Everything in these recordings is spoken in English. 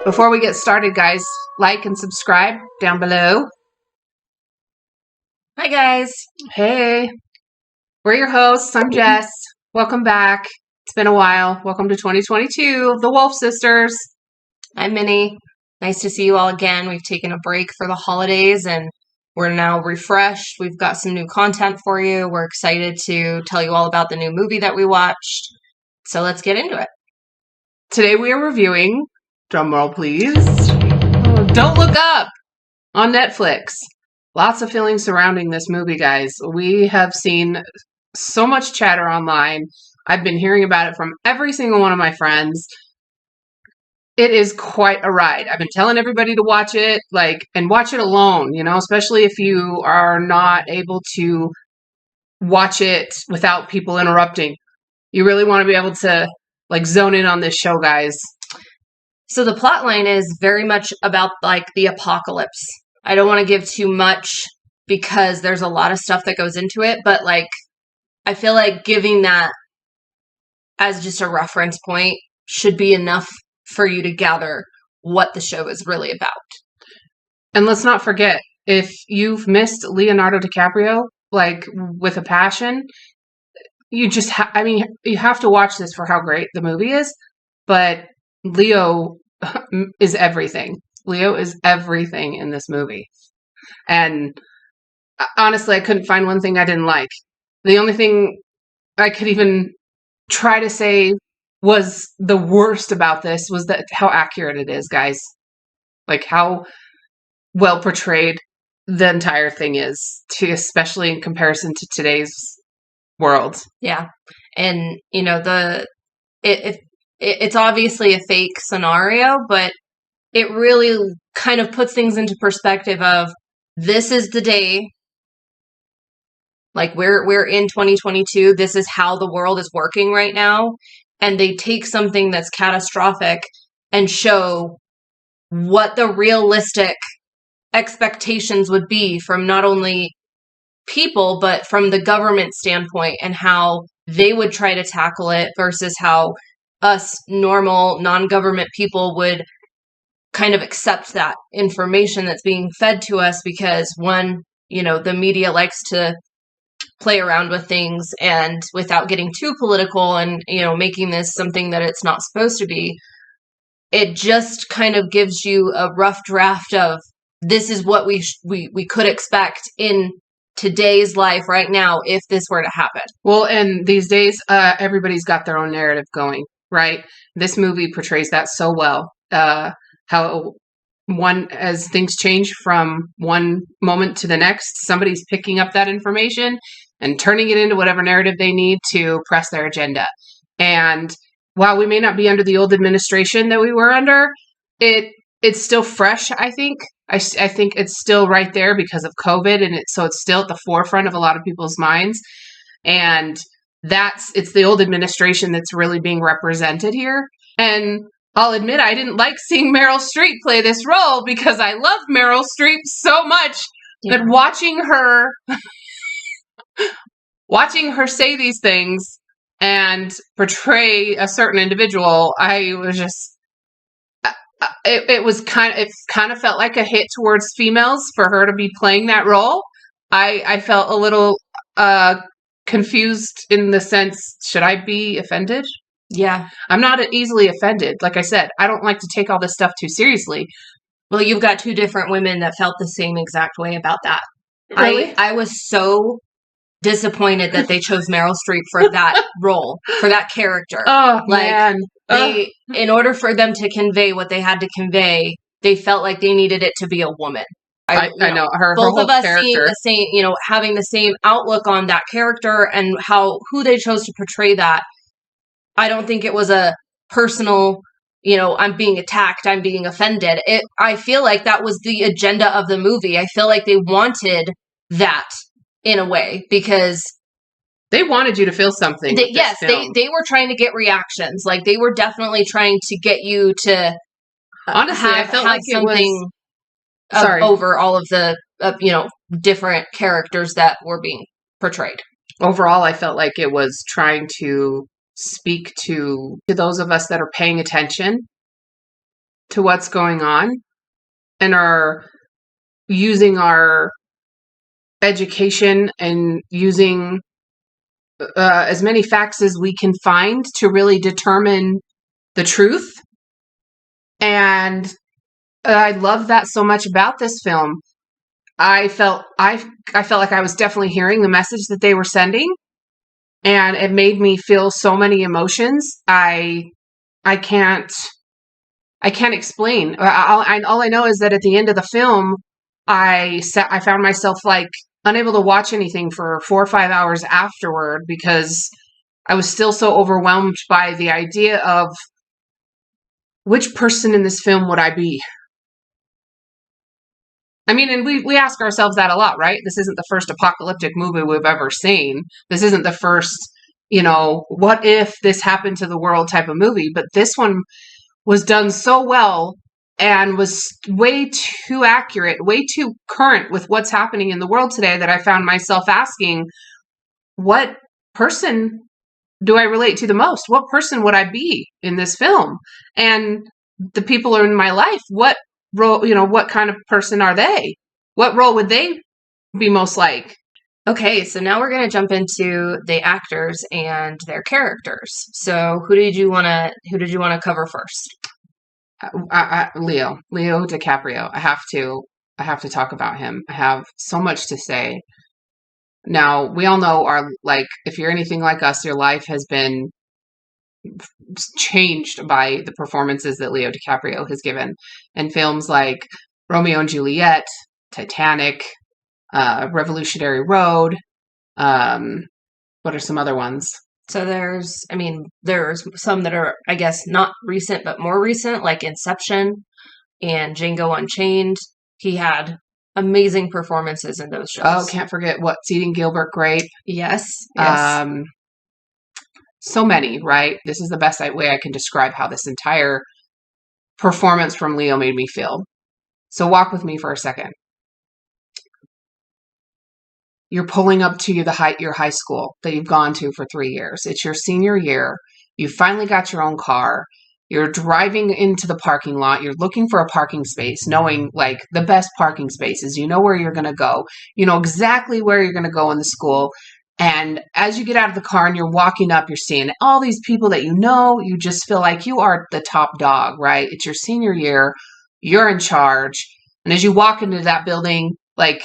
Before we get started, guys, like and subscribe down below. Hi, guys. Hey, we're your hosts. I'm Jess. Welcome back. It's been a while. Welcome to 2022 of the Wolf Sisters. I'm Minnie. Nice to see you all again. We've taken a break for the holidays and we're now refreshed. We've got some new content for you. We're excited to tell you all about the new movie that we watched. So let's get into it. Today we are reviewing, drumroll please, Don't Look Up on Netflix. Lots of feelings surrounding this movie, guys. We have seen so much chatter online. I've been hearing about it from every single one of my friends. It is quite a ride. I've been telling everybody to watch it, and watch it alone, especially if you are not able to watch it without people interrupting. You really want to be able to, zone in on this show, guys. So the plot line is very much about, the apocalypse. I don't want to give too much because there's a lot of stuff that goes into it, but, I feel like giving that as just a reference point should be enough for you to gather what the show is really about. And let's not forget, if you've missed Leonardo DiCaprio, with a passion, you just you have to watch this for how great the movie is. But Leo is everything. Leo is everything in this movie. And honestly, I couldn't find one thing I didn't like. The only thing I could even try to say was the worst about this was that how accurate it is, guys. How well portrayed the entire thing is, especially in comparison to today's world. Yeah. And, it's obviously a fake scenario, but it really kind of puts things into perspective of this is the day, we're in 2022, this is how the world is working right now, and they take something that's catastrophic and show what the realistic expectations would be from not only people, but from the government standpoint and how they would try to tackle it versus how us normal non-government people would kind of accept that information that's being fed to us because one, the media likes to play around with things and without getting too political and, making this something that it's not supposed to be, it just kind of gives you a rough draft of this is what we could expect in today's life right now if this were to happen. Well, and these days, everybody's got their own narrative going, right? This movie portrays that so well. How as things change from one moment to the next, somebody's picking up that information and turning it into whatever narrative they need to press their agenda. And while we may not be under the old administration that we were under, it's still fresh, I think. I think it's still right there because of COVID, and it's still at the forefront of a lot of people's minds. And it's the old administration that's really being represented here. And I'll admit I didn't like seeing Meryl Streep play this role because I love Meryl Streep so much that watching her say these things and portray a certain individual, I was just it kind of felt like a hit towards females for her to be playing that role. I felt a little confused in the sense, should I be offended? Yeah. I'm not easily offended. Like I said, I don't like to take all this stuff too seriously. Well, you've got two different women that felt the same exact way about that. Really? I was so disappointed that they chose Meryl Streep for that role, for that character. Oh, man. In order for them to convey what they had to convey, they felt like they needed it to be a woman. I know her. Both her of us character. seeing the same, having the same outlook on that character and who they chose to portray that. I don't think it was a personal, I'm being attacked, I'm being offended. I feel like that was the agenda of the movie. I feel like they wanted that in a way because they wanted you to feel something. They were trying to get reactions. They were definitely trying to get you to honestly, I felt like something over all of the different characters that were being portrayed. Overall, I felt like it was trying to speak to those of us that are paying attention to what's going on and are using our education and using as many facts as we can find to really determine the truth. And I love that so much about this film. I felt like I was definitely hearing the message that they were sending, and it made me feel so many emotions. I can't explain. All I know is that at the end of the film, I found myself like unable to watch anything for 4 or 5 hours afterward because I was still so overwhelmed by the idea of which person in this film would I be? I mean, and we ask ourselves that a lot, right? This isn't the first apocalyptic movie we've ever seen. This isn't the first, what if this happened to the world type of movie. But this one was done so well and was way too accurate, way too current with what's happening in the world today that I found myself asking, what person do I relate to the most? What person would I be in this film? And the people in my life, what role, what kind of person are they? What role would they be most like? Okay, so now we're going to jump into the actors and their characters. So who did you want to cover first? Leo DiCaprio. I have to talk about him. I have so much to say. Now, we all know if you're anything like us, your life has been changed by the performances that Leo DiCaprio has given in films like Romeo and Juliet, Titanic, Revolutionary Road. What are some other ones? So there's some that are, I guess, not recent, but more recent, like Inception and Django Unchained. He had amazing performances in those shows. Oh, can't forget What's Eating Gilbert Grape. Yes. So many, right? This is the best way I can describe how this entire performance from Leo made me feel. So walk with me for a second. You're pulling up to your high school that you've gone to for 3 years. It's your senior year. You finally got your own car. You're driving into the parking lot. You're looking for a parking space, knowing like the best parking spaces. You know where you're going to go. You know exactly where you're going to go in the school. And as you get out of the car and you're walking up, you're seeing all these people that you know. You just feel like you are the top dog, right? It's your senior year. You're in charge. And as you walk into that building, like,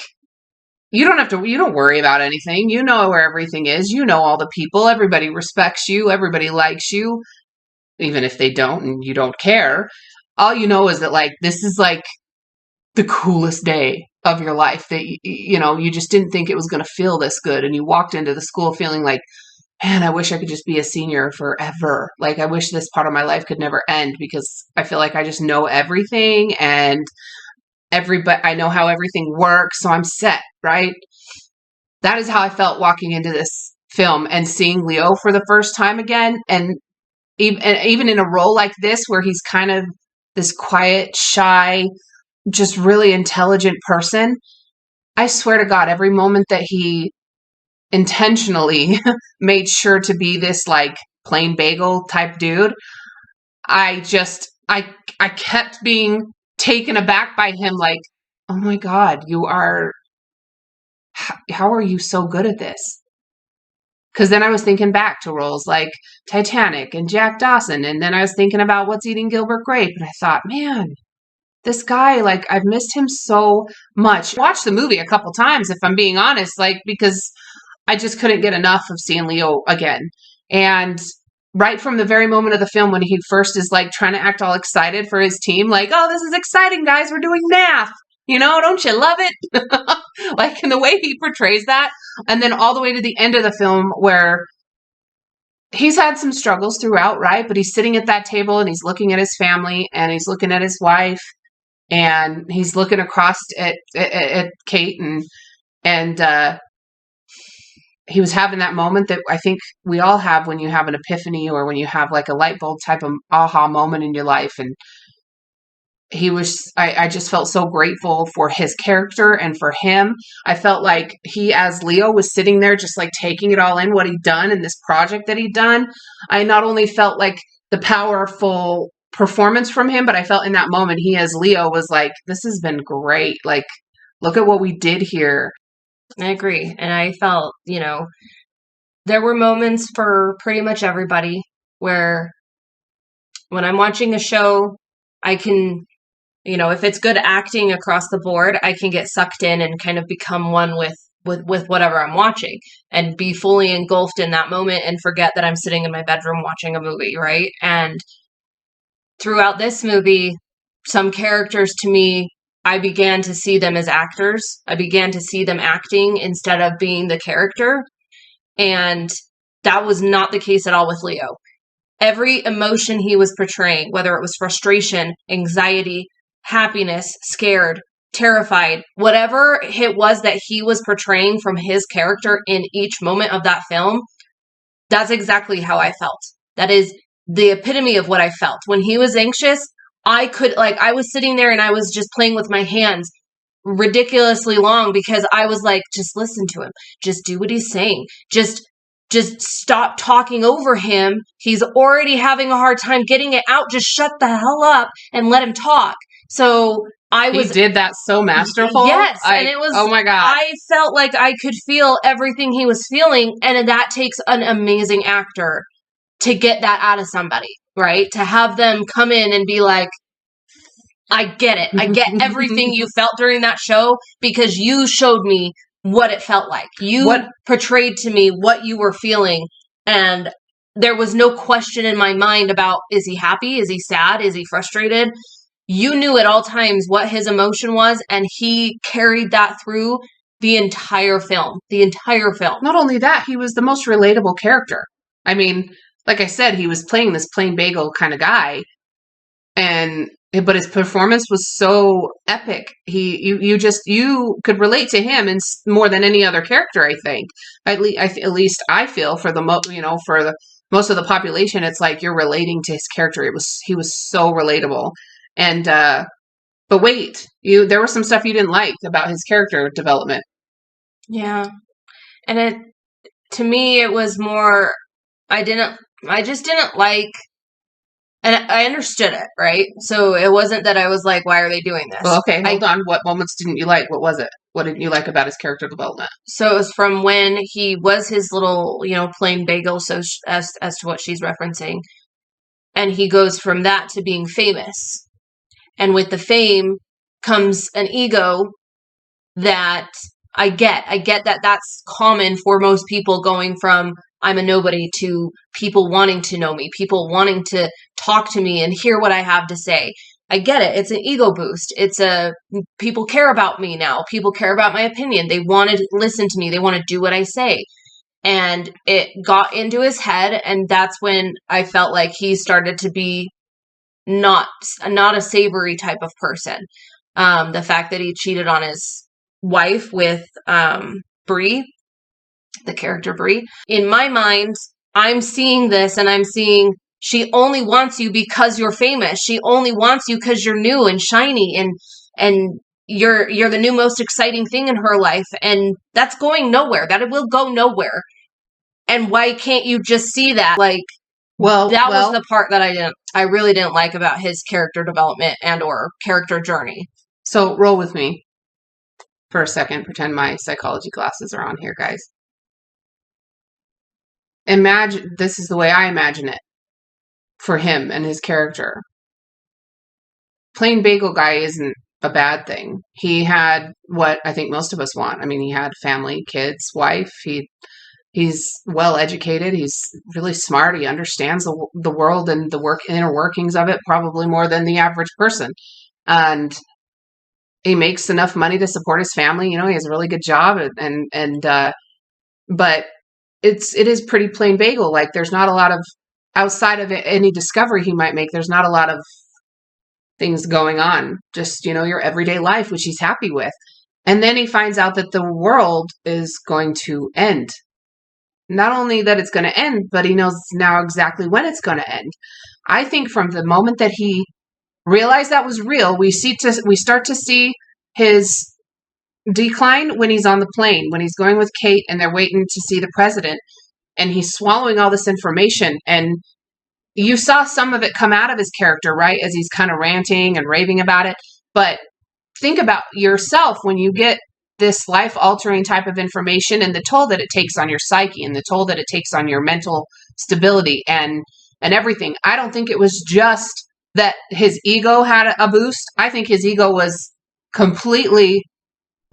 you don't worry about anything. You know where everything is. You know all the people. Everybody respects you. Everybody likes you, even if they don't and you don't care. All you know is that like this is like the coolest day of your life, that you just didn't think it was going to feel this good, and you walked into the school feeling like, man, I wish I could just be a senior forever. Like, I wish this part of my life could never end, because I feel like I just know everything, and I know how everything works, so I'm set, right? That is how I felt walking into this film and seeing Leo for the first time again. And even in a role like this, where he's kind of this quiet, shy, just really intelligent person, I swear to God, every moment that he intentionally made sure to be this like plain bagel type dude, I kept being taken aback by him, like, oh my God, how are you so good at this? Because then I was thinking back to roles like Titanic and Jack Dawson, and then I was thinking about What's Eating Gilbert Grape, and I thought, man, this guy, like, I've missed him so much. I watched the movie a couple times, if I'm being honest, like, because I just couldn't get enough of seeing Leo again. And right from the very moment of the film when he first is like trying to act all excited for his team, like, oh, this is exciting, guys, we're doing math. Don't you love it? Like, in the way he portrays that. And then all the way to the end of the film, where he's had some struggles throughout, right? But he's sitting at that table and he's looking at his family and he's looking at his wife and he's looking across at Cate, and he was having that moment that I think we all have when you have an epiphany, or when you have like a light bulb type of aha moment in your life. And I just felt so grateful for his character and for him. I felt like he, as Leo, was sitting there just like taking it all in, what he'd done and this project that he'd done. I not only felt like the powerful performance from him, but I felt in that moment he as Leo was like, this has been great. Like, look at what we did here. I agree. And I felt, there were moments for pretty much everybody where when I'm watching a show, I can, if it's good acting across the board, I can get sucked in and kind of become one with whatever I'm watching and be fully engulfed in that moment and forget that I'm sitting in my bedroom watching a movie, right? And throughout this movie, some characters to me, I began to see them as actors. I began to see them acting instead of being the character. And that was not the case at all with Leo. Every emotion he was portraying, whether it was frustration, anxiety, happiness, scared, terrified, whatever it was that he was portraying from his character in each moment of that film, that's exactly how I felt. That is the epitome of what I felt. When he was anxious, I was sitting there and I was just playing with my hands ridiculously long because I was like, just listen to him. Just do what he's saying. Just stop talking over him. He's already having a hard time getting it out. Just shut the hell up and let him talk. So he did that so masterful. Yes. And it was, oh my God. I felt like I could feel everything he was feeling. And that takes an amazing actor to get that out of somebody, right? To have them come in and be like, I get it. I get everything you felt during that show because you showed me what it felt like. You portrayed to me what you were feeling. And there was no question in my mind about, is he happy? Is he sad? Is he frustrated? You knew at all times what his emotion was, and he carried that through the entire film. The entire film. Not only that, he was the most relatable character. I mean, like I said, he was playing this plain bagel kind of guy, but his performance was so epic. You could relate to him in more than any other character. I think, at least I feel for the most of the population, it's like you're relating to his character. He was so relatable. And but wait, there was some stuff you didn't like about his character development. Yeah, and to me it was more. I just didn't like. And I understood it, right? So it wasn't that I was like, why are they doing this? Well, okay, hold on. What moments didn't you like? What was it? What didn't you like about his character development? So it was from when he was his little, plain bagel, so as to what she's referencing. And he goes from that to being famous. And with the fame comes an ego that I get. I get that that's common for most people, going from I'm a nobody to people wanting to know me, people wanting to talk to me and hear what I have to say. I get it. It's an ego boost. People care about me now. People care about my opinion. They want to listen to me. They want to do what I say. And it got into his head. And that's when I felt like he started to be not a savory type of person. The fact that he cheated on his wife with Bree, the character Bree. In my mind, I'm seeing this and I'm seeing she only wants you because you're famous. She only wants you because you're new and shiny and you're the new most exciting thing in her life. And that's going nowhere. That it will go nowhere. And why can't you just see that? Like, was the part that I really didn't like about his character development and or character journey. So roll with me for a second. Pretend my psychology glasses are on here, guys. Imagine, this is the way I imagine it for him and his character. Plain bagel guy isn't a bad thing. He had what I think most of us want. I mean, he had family, kids, wife. He's well educated. He's really smart. He understands the world and the inner workings of it probably more than the average person. And he makes enough money to support his family. He has a really good job, but it is pretty plain bagel. Like, there's not a lot of, outside of any discovery he might make, there's not a lot of things going on. Just, your everyday life, which he's happy with. And then he finds out that the world is going to end. Not only that it's going to end, but he knows now exactly when it's going to end. I think from the moment that he realized that was real, we start to see his decline when he's on the plane, when he's going with Cate and they're waiting to see the president, and he's swallowing all this information, and you saw some of it come out of his character, right? As he's kind of ranting and raving about it. But think about yourself when you get this life altering type of information and the toll that it takes on your psyche and the toll that it takes on your mental stability and everything. I don't think it was just that his ego had a boost. I think his ego was completely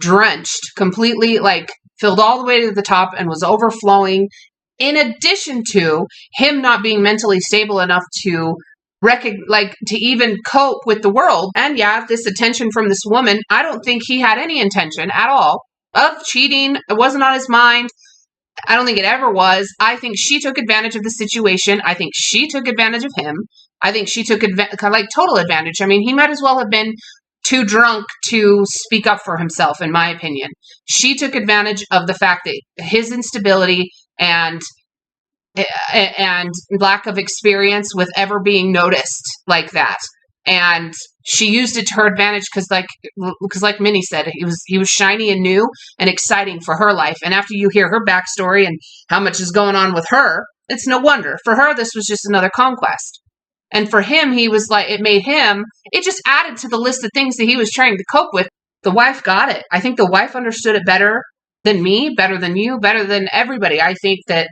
drenched, completely like filled all the way to the top and was overflowing, in addition to him not being mentally stable enough to to even cope with the world. And yeah, this attention from this woman, I don't think he had any intention at all of cheating. It wasn't on his mind. I don't think it ever was. I think she took advantage of the situation. I think she took advantage of him. I think she took total advantage. I mean, he might as well have been too drunk to speak up for himself, in my opinion. She took advantage of the fact that his instability and lack of experience with ever being noticed like that. And she used it to her advantage because like Minnie said, he was shiny and new and exciting for her life. And after you hear her backstory and how much is going on with her, it's no wonder. For her, this was just another conquest. And for him, he was like, it just added to the list of things that he was trying to cope with. The wife got it. I think the wife understood it better than me, better than you, better than everybody. I think that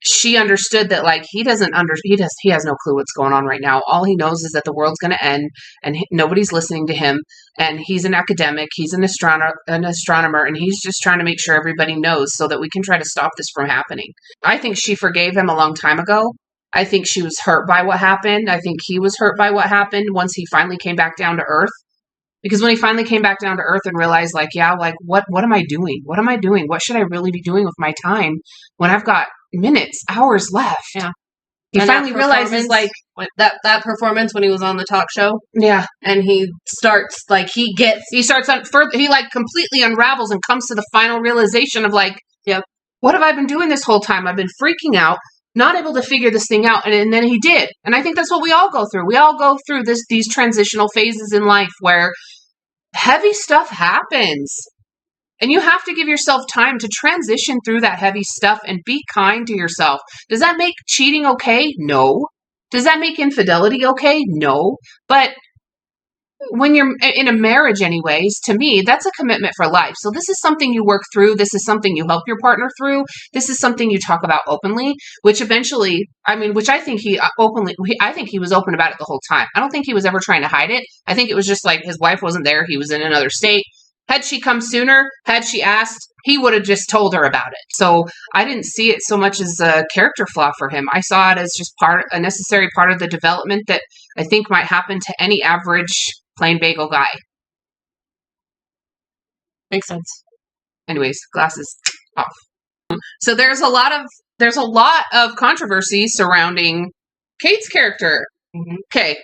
she understood that he has no clue what's going on right now. All he knows is that the world's going to end and nobody's listening to him. And he's an academic. He's an astronomer, and he's just trying to make sure everybody knows so that we can try to stop this from happening. I think she forgave him a long time ago. I think she was hurt by what happened. I think he was hurt by what happened once he finally came back down to earth. Because when he finally came back down to earth and realized, what am I doing? What am I doing? What should I really be doing with my time when I've got minutes, hours left? Yeah. He finally realizes, that performance when he was on the talk show. Yeah. And he starts, he completely unravels and comes to the final realization of yep, what have I been doing this whole time? I've been freaking out, not able to figure this thing out. And then he did. And I think that's what we all go through. We all go through these transitional phases in life where heavy stuff happens. And you have to give yourself time to transition through that heavy stuff and be kind to yourself. Does that make cheating okay? No. Does that make infidelity okay? No. But when you're in a marriage anyways, to me, that's a commitment for life. So this is something you work through. This is something you help your partner through. This is something you talk about openly, which I think I think he was open about it the whole time. I don't think he was ever trying to hide it. I think it was just his wife wasn't there. He was in another state. Had she come sooner, had she asked, he would have just told her about it. So I didn't see it so much as a character flaw for him. I saw it as just a necessary part of the development that I think might happen to any average plain bagel guy. Makes sense. Anyways, glasses off. So there's a lot of controversy surrounding Cate's character. Mm-hmm. Okay,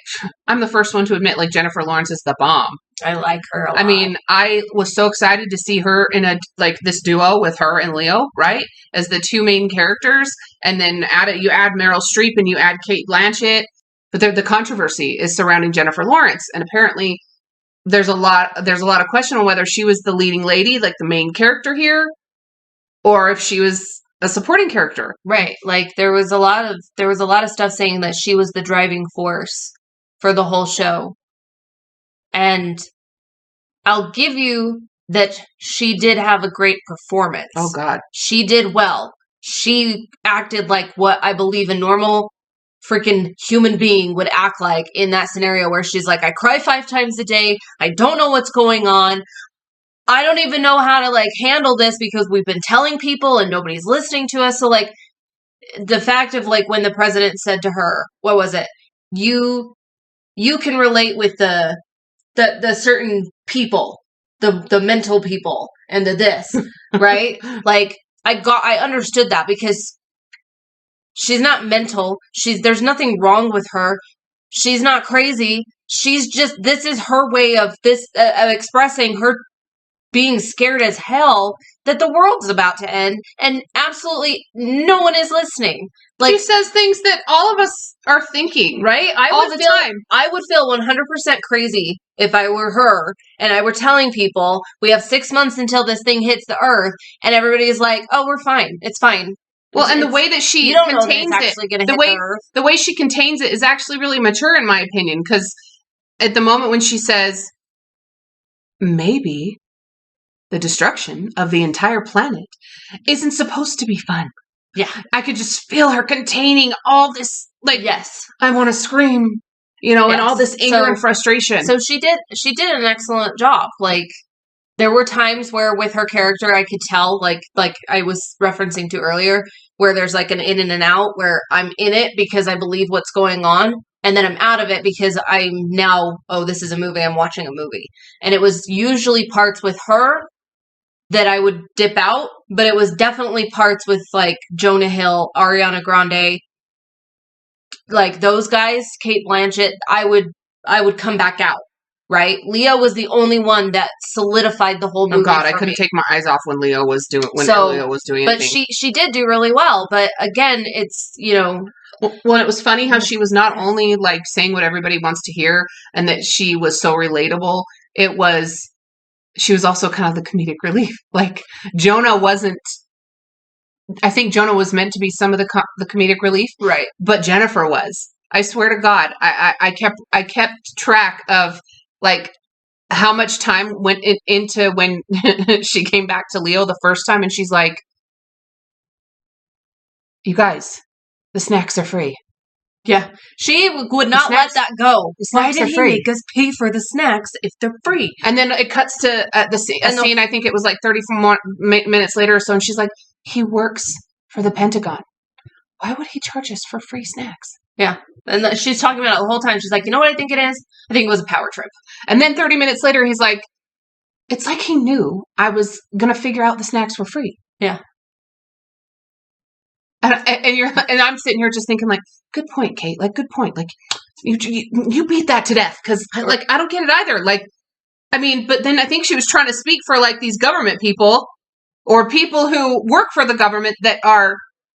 I'm the first one to admit Jennifer Lawrence is the bomb. I like her a lot. I mean, I was so excited to see her in this duo with her and Leo, right? As the two main characters. And then you add Meryl Streep and you add Cate Blanchett. But the controversy is surrounding Jennifer Lawrence. And apparently there's a lot of question on whether she was the leading lady, the main character here, or if she was a supporting character. Right. There was a lot of stuff saying that she was the driving force for the whole show. And I'll give you that she did have a great performance. Oh, God. She did well. She acted like what I believe a normal freaking human being would act like in that scenario where she's like, I cry 5 times a day. I don't know what's going on. I don't even know how to handle this because we've been telling people and nobody's listening to us. So the fact of when the president said to her, what was it? You can relate with the certain people, the mental people and the this, right? I understood that because she's not mental. There's nothing wrong with her. She's not crazy. She's just, this is her way of expressing her being scared as hell that the world's about to end and absolutely no one is listening. She says things that all of us are thinking, right? I would feel 100% crazy if I were her and I were telling people we have 6 months until this thing hits the earth and everybody's like, oh, we're fine. It's fine. Well, and the way that she you don't know that contains it's actually going to hit the Earth. The way she contains it is actually really mature, in my opinion, because at the moment when she says, maybe the destruction of the entire planet isn't supposed to be fun. Yeah. I could just feel her containing all this, like, yes, I want to scream, you know, and all this anger and frustration. So she did an excellent job. Like, there were times where with her character, I could tell, like I was referencing to earlier, where there's like an in and an out, where I'm in it because I believe what's going on, and then I'm out of it because I'm now, oh, this is a movie, I'm watching a movie. And it was usually parts with her that I would dip out, but it was definitely parts with like Jonah Hill, Ariana Grande, like those guys, Cate Blanchett, I would come back out. Right? Leo was the only one that solidified the whole movie. Oh God, I couldn't take my eyes off when Leo was doing anything. But she did do really well. But again, it's, you know, well, it was funny how she was not only like saying what everybody wants to hear and that she was so relatable. She was also kind of the comedic relief. Like Jonah wasn't. I think Jonah was meant to be some of the comedic relief, right? But Jennifer was. I swear to God, I kept track of like how much time went into when she came back to Leo the first time, and she's like, "You guys, the snacks are free." Yeah, she would not let that go. Why did he make us pay for the snacks if they're free? And then it cuts to a scene. I think it was like 30 more minutes later or so, and she's like, "He works for the Pentagon. Why would he charge us for free snacks?" Yeah. And she's talking about it the whole time. She's like, you know what I think it is? I think it was a power trip. And then 30 minutes later, he's like, it's like he knew I was going to figure out the snacks were free. Yeah. And I'm sitting here just thinking like, good point, Kate. Like, good point. Like, you beat that to death. Cause like, I don't get it either. Like, I mean, but then I think she was trying to speak for like these government people or people who work for the government that are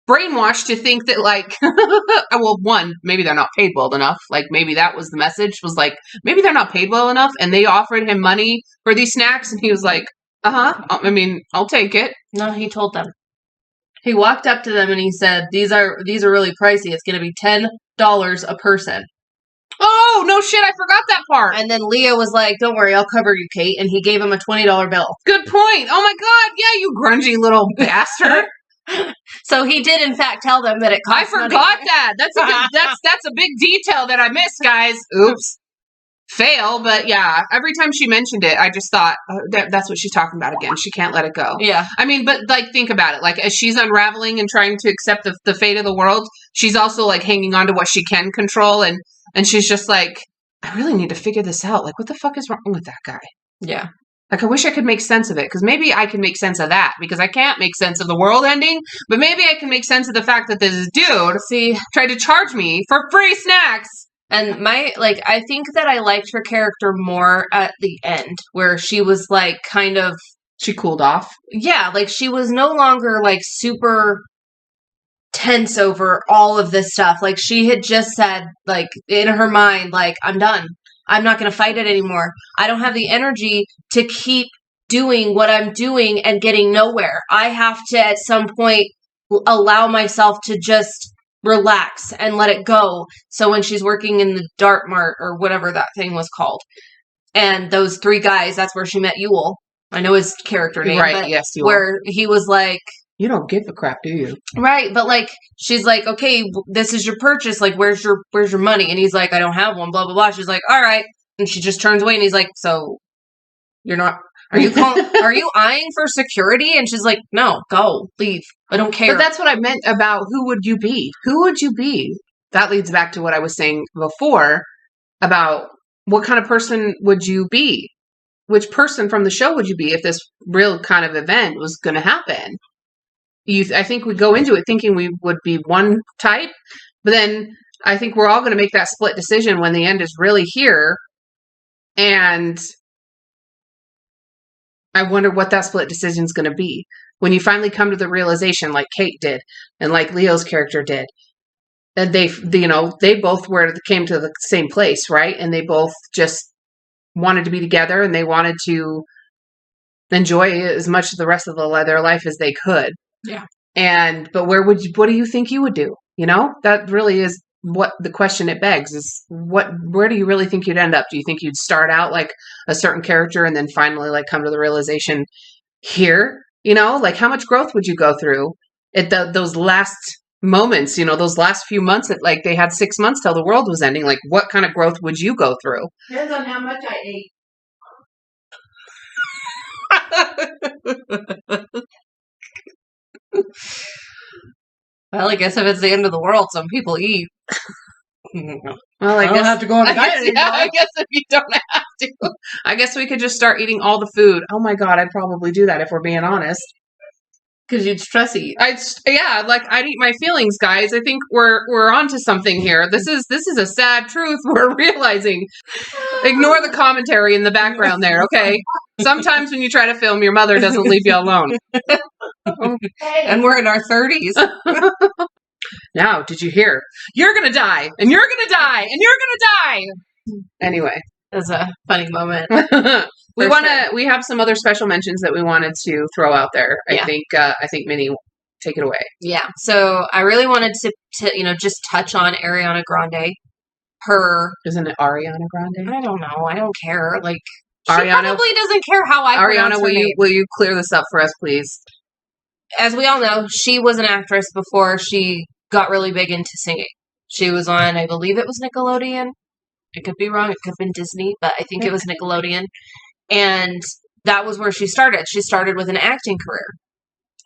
brainwashed to think that like, well, one, maybe they're not paid well enough. Like maybe that was the message, was like, maybe they're not paid well enough, and they offered him money for these snacks, and he was like, I mean, I'll take it. No, he told them. He walked up to them and he said, these are really pricey. It's going to be $10 a person. Oh, no shit, I forgot that part. And then Leo was like, don't worry, I'll cover you, Kate. And he gave him a $20 bill. Good point. Oh my God, yeah, you grungy little bastard. So he did, in fact, tell them that it cost. I forgot that. That's a big detail that I missed, guys. Oops, fail. But yeah, every time she mentioned it, I just thought that's what she's talking about again. She can't let it go. Yeah, I mean, but like, think about it. Like, as she's unraveling and trying to accept the fate of the world, she's also like hanging on to what she can control, and she's just like, I really need to figure this out. Like, what the fuck is wrong with that guy? Yeah. Like, I wish I could make sense of it, because maybe I can make sense of that, because I can't make sense of the world ending, but maybe I can make sense of the fact that this dude tried to charge me for free snacks. And I think that I liked her character more at the end, where she was like kind of... She cooled off. Yeah, like she was no longer like super tense over all of this stuff. Like she had just said, like in her mind, like, I'm done. I'm not going to fight it anymore. I don't have the energy to keep doing what I'm doing and getting nowhere. I have to, at some point, allow myself to just relax and let it go. So when she's working in the Dart Mart or whatever that thing was called, and those three guys, that's where she met Yule. I know his character name. Right, yes, Yule. Where he was like, you don't give a crap, do you? Right, but like she's like, okay, this is your purchase. Like, where's your money? And he's like, I don't have one. Blah blah blah. She's like, all right, and she just turns away. And he's like, so you're not? Are you are you eyeing for security? And she's like, no, go, leave. I don't care. But that's what I meant about who would you be? Who would you be? That leads back to what I was saying before about what kind of person would you be? Which person from the show would you be if this real kind of event was going to happen? I think we go into it thinking we would be one type, but then I think we're all going to make that split decision when the end is really here. And I wonder what that split decision is going to be when you finally come to the realization, like Kate did, and like Leo's character did. And they both came to the same place, right? And they both just wanted to be together, and they wanted to enjoy as much of the rest of their life as they could. Yeah. but what do you think you would do? You know, that really is what the question it begs is where do you really think you'd end up? Do you think you'd start out like a certain character and then finally like come to the realization here, you know, like how much growth would you go through at those last moments, you know, those last few months that like they had 6 months till the world was ending. Like what kind of growth would you go through? Depends on how much I ate. Well, I guess if it's the end of the world, some people eat. Well, I don't have to go on a diet anymore. Yeah, I guess if you don't have to, I guess we could just start eating all the food. Oh my God, I'd probably do that if we're being honest. Because you'd stress eat. I'd eat my feelings, guys. I think we're onto something here. This is a sad truth we're realizing. Ignore the commentary in the background there, okay? Sometimes when you try to film, your mother doesn't leave you alone. And we're in our 30s. Now, did you hear? You're gonna die, and you're gonna die, and you're gonna die. Anyway, that's a funny moment. We have some other special mentions that we wanted to throw out there. I think Minnie, take it away. Yeah. So I really wanted to just touch on Ariana Grande. Isn't it Ariana Grande? I don't know. I don't care. Like Ariana, she probably doesn't care how I pronounce her name. Will you clear this up for us, please? As we all know, she was an actress before she got really big into singing. She was on, I believe it was Nickelodeon. I could be wrong. It could have been Disney, but I think it was Nickelodeon. And that was where she started. She started with an acting career.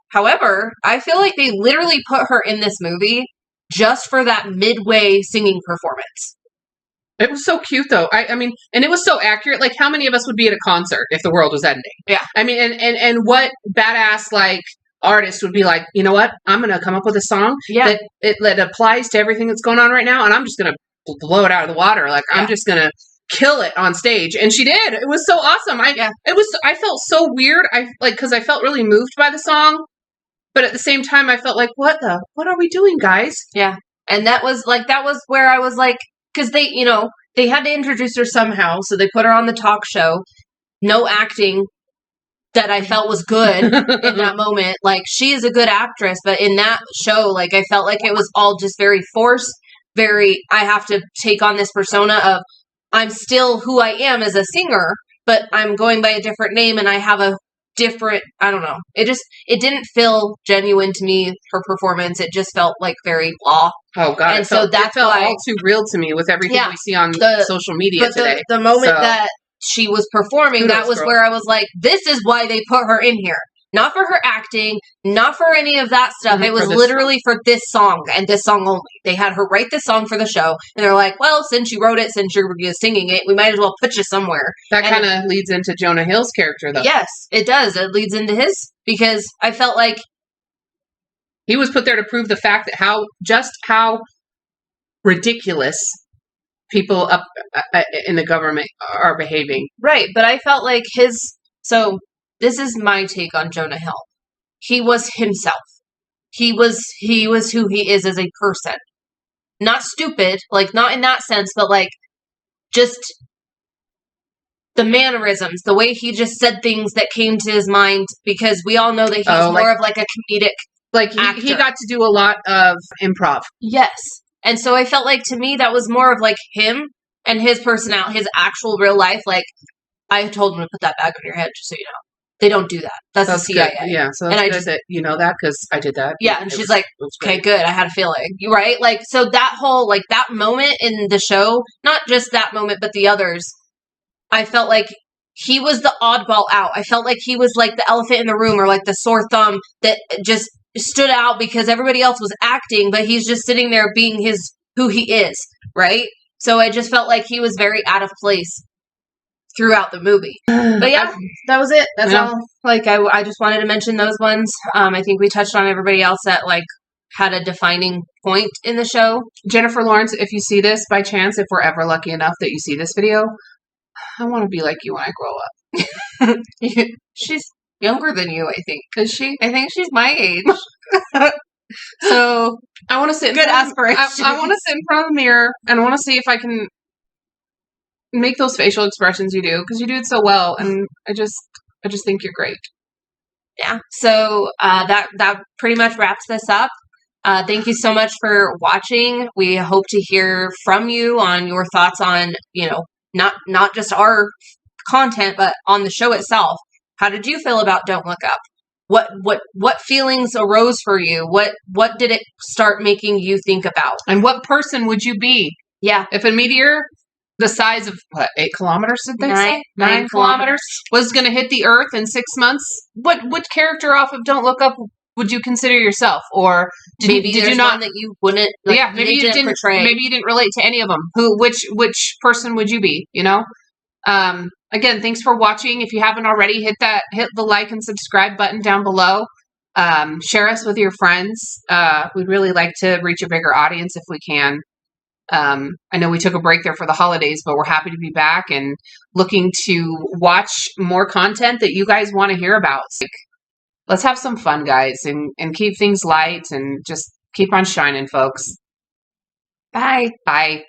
However, I feel like they literally put her in this movie just for that midway singing performance. It was so cute, though. I mean, and it was so accurate. Like, how many of us would be at a concert if the world was ending? Yeah. I mean, and what badass, like, artist would be like, you know what? I'm going to come up with a song that applies to everything that's going on right now, and I'm just going to blow it out of the water. Like, I'm just going to kill it on stage. And she did. It was so awesome. I felt so weird. Because I felt really moved by the song, but at the same time, I felt like, what are we doing, guys? Yeah. And that was where I was like, because they had to introduce her somehow, so they put her on the talk show. No acting that I felt was good in that moment. Like, she is a good actress, but in that show, like, I felt like it was all just very forced, I have to take on this persona of, I'm still who I am as a singer, but I'm going by a different name and I have a different, I don't know. It didn't feel genuine to me, her performance. It just felt like very blah. Oh God. And so that felt all too real to me with everything we see on social media today. The moment that she was performing, that was where I was like, this is why they put her in here. Not for her acting, not for any of that stuff. It was literally for this song and this song only. They had her write this song for the show, and they're like, well, since you wrote it, since you're singing it, we might as well put you somewhere. That kind of leads into Jonah Hill's character, though. Yes, it does. It leads into his, because I felt like he was put there to prove the fact that how ridiculous people up in the government are behaving. Right, but I felt like this is my take on Jonah Hill. He was himself. He was who he is as a person. Not stupid, like, not in that sense, but like, just the mannerisms, the way he just said things that came to his mind, because we all know that he's more of like a comedic actor. He got to do a lot of improv. Yes. And so I felt like, to me, that was more of like him and his personality, his actual real life. Like, I told him to put that bag on your head, just so you know. They don't do that. That's the CIA. Good. Yeah, so that's good that you know that, because I did that. Yeah, and she's like, okay, good. I had a feeling. You right? Like, so that whole, like, that moment in the show, not just that moment, but the others, I felt like he was the oddball out. I felt like he was like the elephant in the room, or like the sore thumb that just stood out because everybody else was acting, but he's just sitting there being who he is, right? So I just felt like he was very out of place throughout the movie. But yeah, that was it. That's all. Like, I just wanted to mention those ones. I think we touched on everybody else that like had a defining point in the show. Jennifer Lawrence, if you see this by chance, if we're ever lucky enough that you see this video, I want to be like you when I grow up. She's younger than you, I think. Is she? I think she's my age. So I want to sit. Good aspiration. I want to sit in front of the mirror and I want to see if I can make those facial expressions you do, because you do it so well, and I just think you're great. Yeah. So that pretty much wraps this up. Thank you so much for watching. We hope to hear from you on your thoughts on, not just our content, but on the show itself. How did you feel about Don't Look Up? What feelings arose for you? What did it start making you think about? And what person would you be? Yeah. If a meteor the size of, 8 kilometers, did they say? 9 kilometers was going to hit the Earth in 6 months, what character off of Don't Look Up would you consider yourself? Or Maybe did there's you not one that you wouldn't, maybe you didn't portray. Maybe you didn't relate to any of them. Which person would you be, Again, thanks for watching. If you haven't already, hit the like and subscribe button down below. Share us with your friends. We'd really like to reach a bigger audience if we can. I know we took a break there for the holidays, but we're happy to be back and looking to watch more content that you guys want to hear about. Let's have some fun, guys, and keep things light and just keep on shining, folks. Bye. Bye.